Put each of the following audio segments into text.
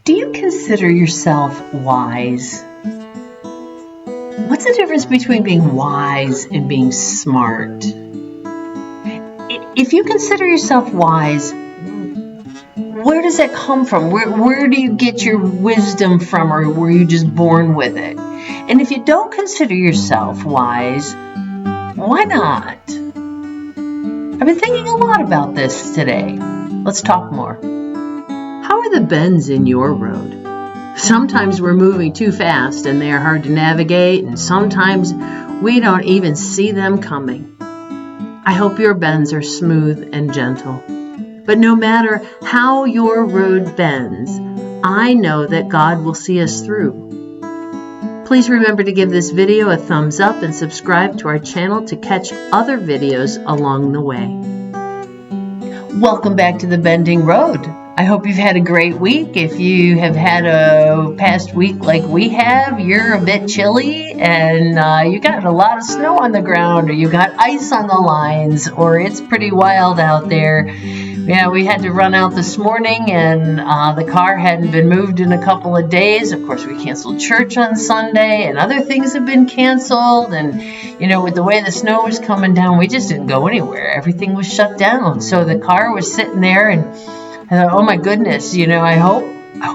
Do you consider yourself wise? What's the difference between being wise and being smart? If you consider yourself wise, where does that come from? Where do you get your wisdom from, or were you just born with it? And if you don't consider yourself wise, why not? I've been thinking a lot about this today. Let's talk more. How are the bends in your road? Sometimes we're moving too fast and they are hard to navigate, and sometimes we don't even see them coming. I hope your bends are smooth and gentle. But no matter how your road bends, I know that God will see us through. Please remember to give this video a thumbs up and subscribe to our channel to catch other videos along the way. Welcome back to the Bending Road. I hope you've had a great week. If you have had a past week like we have, you're a bit chilly and you got a lot of snow on the ground, or you got ice on the lines, or it's pretty wild out there. Yeah, we had to run out this morning and the car hadn't been moved in a couple of days. Of course, we canceled church on Sunday and other things have been canceled. And, you know, with the way the snow was coming down, we just didn't go anywhere. Everything was shut down. So the car was sitting there and I thought, oh my goodness, you know, I hope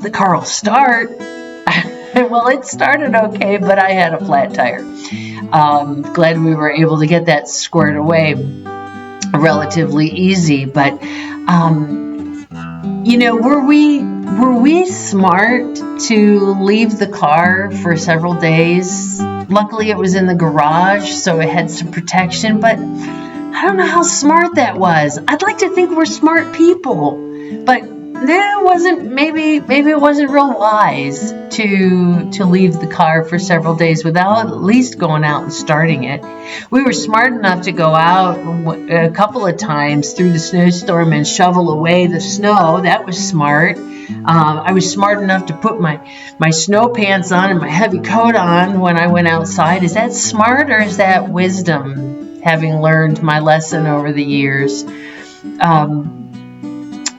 the car will start. Well, it started okay, but I had a flat tire. Glad we were able to get that squared away relatively easy. But, you know, were we smart to leave the car for several days? Luckily, it was in the garage, so it had some protection, but I don't know how smart that was. I'd like to think we're smart people. But it wasn't. Maybe it wasn't real wise to leave the car for several days without at least going out and starting it. We were smart enough to go out a couple of times through the snowstorm and shovel away the snow. That was smart. I was smart enough to put my snow pants on and my heavy coat on when I went outside. Is that smart, or is that wisdom, having learned my lesson over the years?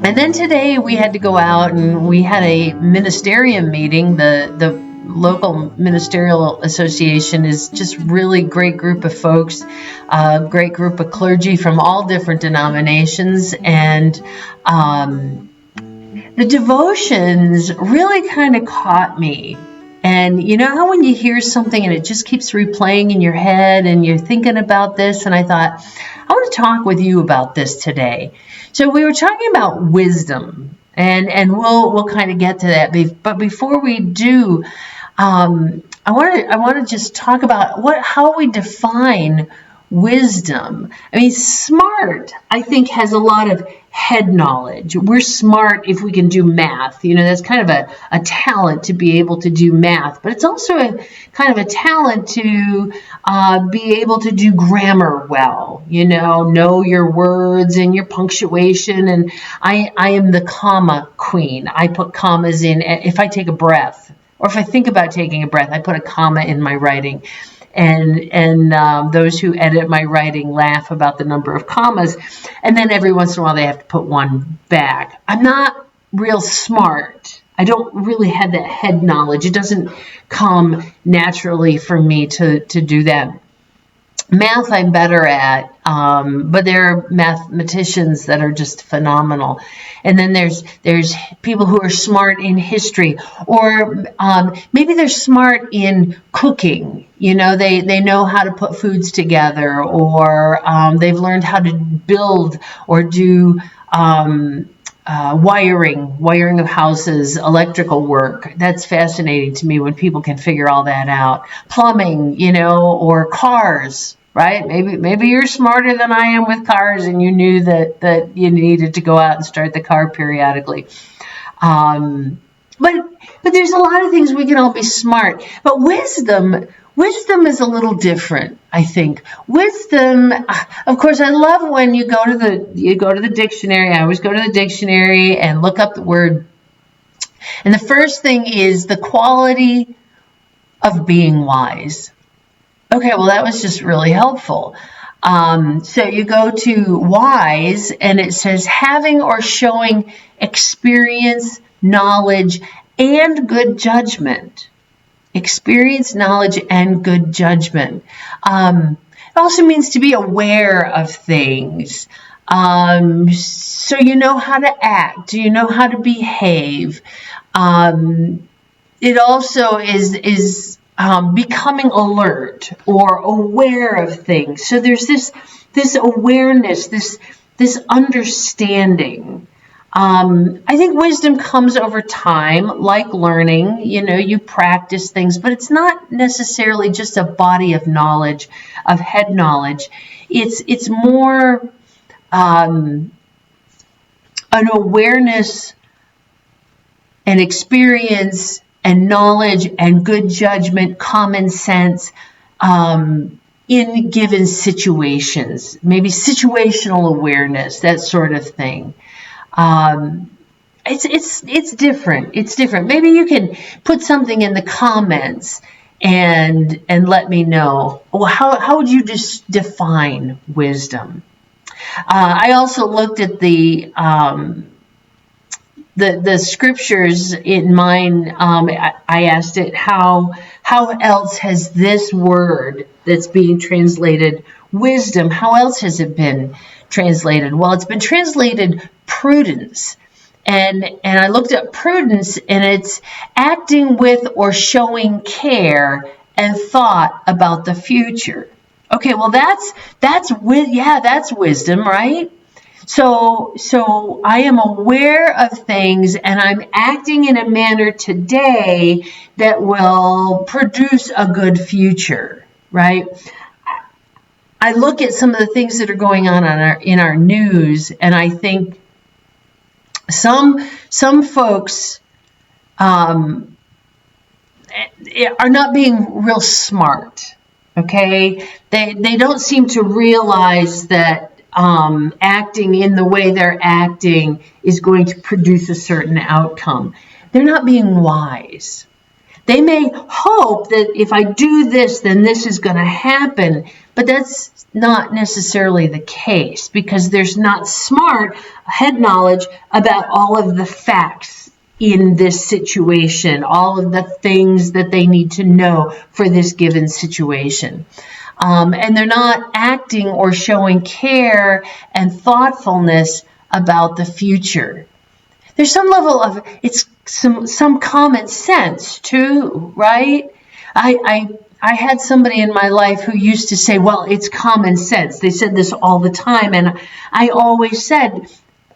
And then today we had to go out and we had a ministerium meeting. The local ministerial association is just really great group of folks, a great group of clergy from all different denominations. And the devotions really kind of caught me. And you know how when you hear something and it just keeps replaying in your head and you're thinking about this, and I thought, I want to talk with you about this today. So we were talking about wisdom, and we'll kind of get to that. But before we do, I want to just talk about how we define wisdom. I mean, smart, I think, has a lot of head knowledge. We're smart if we can do math. You know, that's kind of a talent to be able to do math, but it's also a kind of a talent to be able to do grammar well, you know your words and your punctuation. And I am the comma queen. I put commas in. If I take a breath, or if I think about taking a breath, I put a comma in my writing. And those who edit my writing laugh about the number of commas. And then every once in a while they have to put one back. I'm not real smart. I don't really have that head knowledge. It doesn't come naturally for me to do that. Math I'm better at, but there are mathematicians that are just phenomenal. And then there's people who are smart in history, or maybe they're smart in cooking. You know, they know how to put foods together, or they've learned how to build or do wiring of houses, electrical work. That's fascinating to me when people can figure all that out. Plumbing, you know, or cars, right? Maybe you're smarter than I am with cars, and you knew that you needed to go out and start the car periodically. But there's a lot of things we can all be smart. But wisdom is a little different, I think. Wisdom, of course, I love when you go to the dictionary. I always go to the dictionary and look up the word. And the first thing is the quality of being wise. Okay, well, that was just really helpful. So you go to wise, and it says having or showing experience, knowledge, and good judgment. Experience, knowledge, and good judgment. It also means to be aware of things. So you know how to act. You know how to behave. It also is becoming alert or aware of things. So there's this awareness, this understanding. I think wisdom comes over time, like learning. You practice things, but it's not necessarily just a body of knowledge, of head knowledge. It's more an awareness and experience and knowledge and good judgment, common sense in given situations, maybe situational awareness, that sort of thing. It's different. It's different. Maybe you can put something in the comments and let me know. Well, how would you just define wisdom? I also looked at the scriptures in mine. I asked it how else has this word that's being translated wisdom, how else has it been translated? Well, it's been translated prudence. And I looked at prudence, and it's acting with or showing care and thought about the future. Okay, well that's wisdom, right? So I am aware of things, and I'm acting in a manner today that will produce a good future, right? I look at some of the things that are going on in our news, and I think some folks are not being real smart. Okay, they don't seem to realize that acting in the way they're acting is going to produce a certain outcome. They're not being wise. They may hope that if I do this, then this is going to happen, but that's not necessarily the case, because there's not smart head knowledge about all of the facts in this situation, all of the things that they need to know for this given situation. And they're not acting or showing care and thoughtfulness about the future. There's some level of some common sense too, right? I had somebody in my life who used to say, well, it's common sense. They said this all the time, and I always said,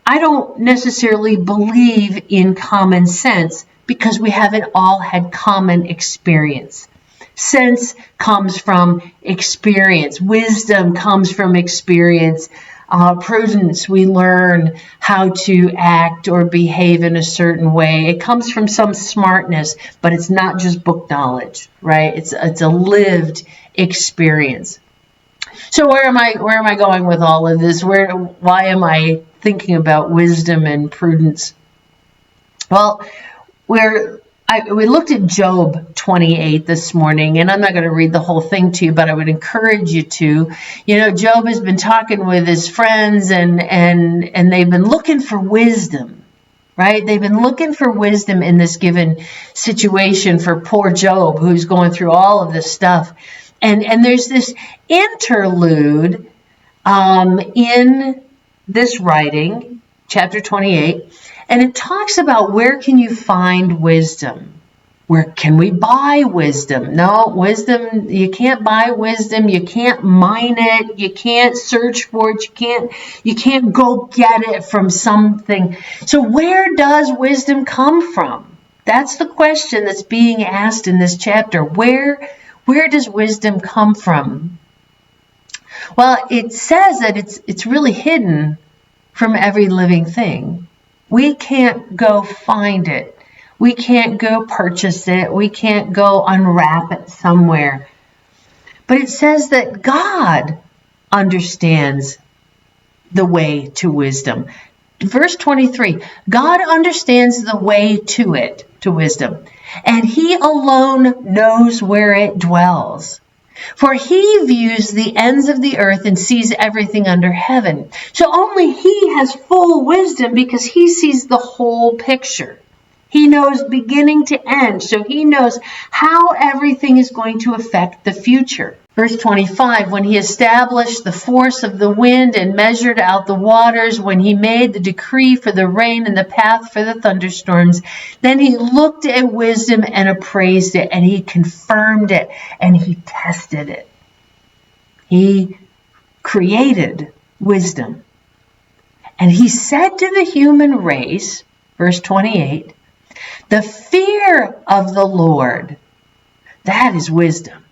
I don't necessarily believe in common sense, because we haven't all had common experience. Sense comes from experience. Wisdom comes from experience. Prudence, we learn how to act or behave in a certain way. It comes from some smartness, but it's not just book knowledge, right? It's a lived experience. So where am I going with all of this? Why am I thinking about wisdom and prudence? Well, we looked at Job 28 this morning, and I'm not going to read the whole thing to you, but I would encourage you to. Job has been talking with his friends, and they've been looking for wisdom, right? They've been looking for wisdom in this given situation for poor Job, who's going through all of this stuff. And there's this interlude in this writing, chapter 28, and it talks about where can you find wisdom? Where can we buy wisdom? No, wisdom, you can't buy wisdom. You can't mine it. You can't search for it. You can't go get it from something. So where does wisdom come from? That's the question that's being asked in this chapter. Where does wisdom come from? Well, it says that it's really hidden from every living thing. We can't go find it. We can't go purchase it. We can't go unwrap it somewhere. But it says that God understands the way to wisdom. Verse 23, God understands the way to wisdom, and He alone knows where it dwells. For He views the ends of the earth and sees everything under heaven. So only He has full wisdom, because He sees the whole picture. He knows beginning to end. So he knows how everything is going to affect the future. Verse 25, when he established the force of the wind and measured out the waters, when he made the decree for the rain and the path for the thunderstorms, then he looked at wisdom and appraised it, and he confirmed it, and he tested it. He created wisdom. And he said to the human race, verse 28, the fear of the Lord, that is wisdom,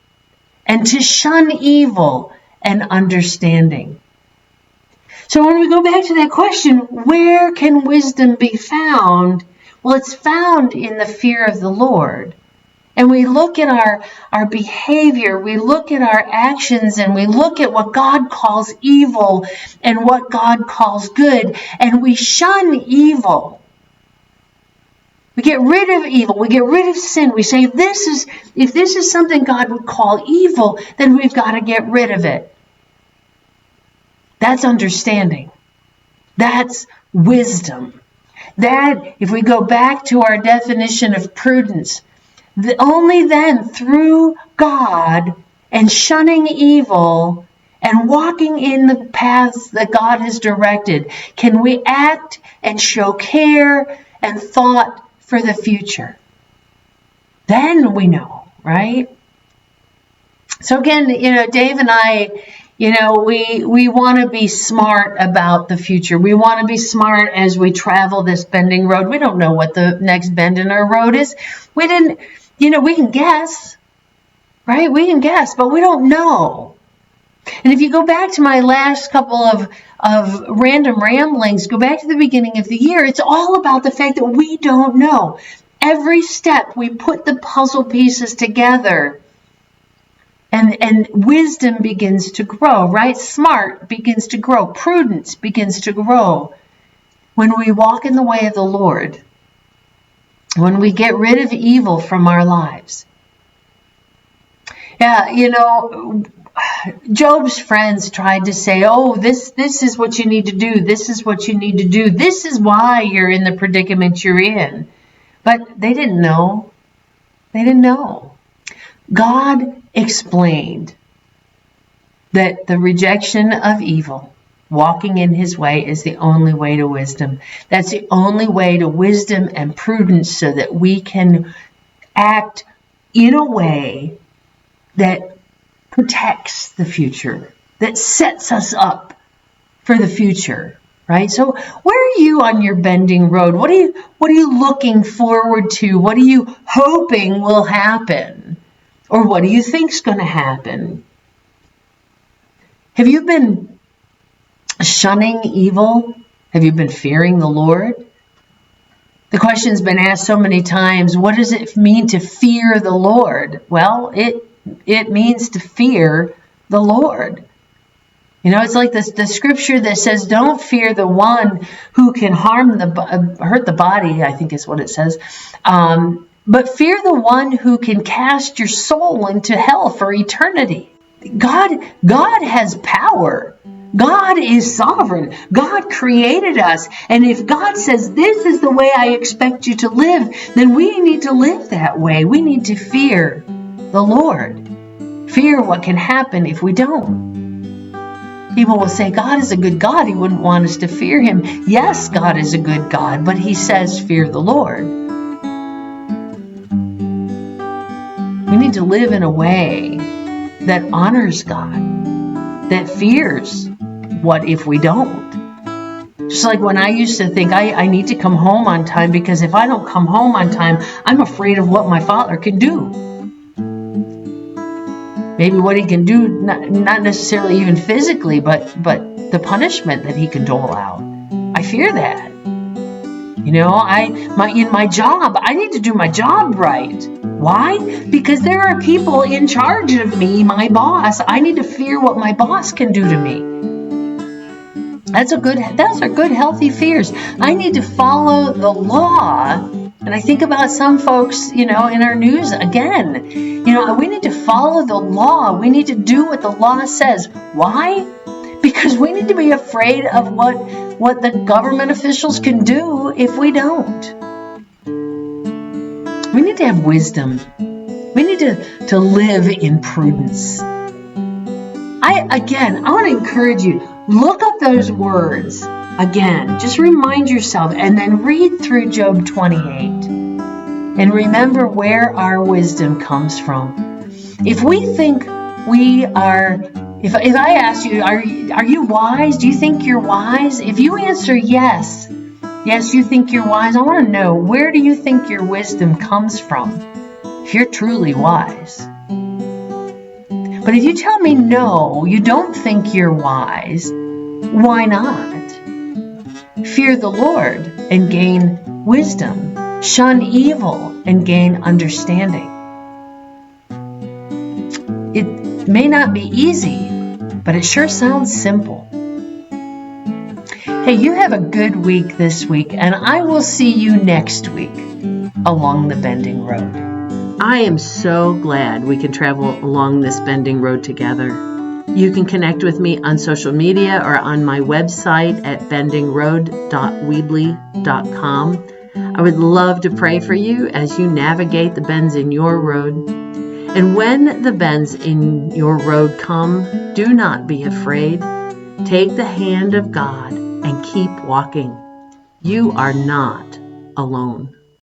and to shun evil and understanding. So when we go back to that question, where can wisdom be found? Well, it's found in the fear of the Lord. And we look at our behavior, we look at our actions, and we look at what God calls evil and what God calls good, and we shun evil. We get rid of evil. We get rid of sin. We say, if this is something God would call evil, then we've got to get rid of it. That's understanding. That's wisdom. That, if we go back to our definition of prudence, only then through God and shunning evil and walking in the paths that God has directed can we act and show care and thought for the future. Then we know, right? So again, Dave and I, we want to be smart about the future. We want to be smart as we travel this bending road. We don't know what the next bend in our road is. We can guess, right? We can guess, but we don't know. And if you go back to my last couple of random ramblings, go back to the beginning of the year, it's all about the fact that we don't know. Every step we put the puzzle pieces together and wisdom begins to grow, right? Smart begins to grow. Prudence begins to grow when we walk in the way of the Lord, when we get rid of evil from our lives. Yeah, Job's friends tried to say, oh, this is what you need to do. This is what you need to do. This is why you're in the predicament you're in. But they didn't know. They didn't know. God explained that the rejection of evil, walking in his way, is the only way to wisdom. That's the only way to wisdom and prudence so that we can act in a way that protects the future, that sets us up for the future, right? So where are you on your bending road? What are you looking forward to? What are you hoping will happen? Or what do you think's going to happen? Have you been shunning evil? Have you been fearing the Lord? The question's been asked so many times, what does it mean to fear the Lord? Well, it means to fear the Lord. It's like the scripture that says, don't fear the one who can hurt the body, I think is what it says. But fear the one who can cast your soul into hell for eternity. God has power. God is sovereign. God created us. And if God says, this is the way I expect you to live, then we need to live that way. We need to fear the Lord. Fear what can happen if we don't. People will say, God is a good God. He wouldn't want us to fear him. Yes, God is a good God, but he says, fear the Lord. We need to live in a way that honors God, that fears what if we don't. Just like when I used to think I need to come home on time, because if I don't come home on time, I'm afraid of what my Father can do. Maybe what he can do, not necessarily even physically, but the punishment that he can dole out. I fear that. In my job, I need to do my job right. Why? Because there are people in charge of me, my boss. I need to fear what my boss can do to me. Those are good, healthy fears. I need to follow the law. And I think about some folks, in our news again. We need to follow the law. We need to do what the law says. Why? Because we need to be afraid of what the government officials can do if we don't. We need to have wisdom. We need to live in prudence. I want to encourage you, look up those words again. Just remind yourself and then read through Job 28 and remember where our wisdom comes from. If we think we are, if I ask you, are you wise? Do you think you're wise? If you answer yes, you think you're wise, I want to know, where do you think your wisdom comes from if you're truly wise? But if you tell me no, you don't think you're wise, why not? Fear the Lord and gain wisdom. Shun evil and gain understanding. It may not be easy, but it sure sounds simple. Hey, you have a good week this week, and I will see you next week along the Bending Road. I am so glad we can travel along this bending road together. You can connect with me on social media or on my website at bendingroad.weebly.com. I would love to pray for you as you navigate the bends in your road. And when the bends in your road come, do not be afraid. Take the hand of God and keep walking. You are not alone.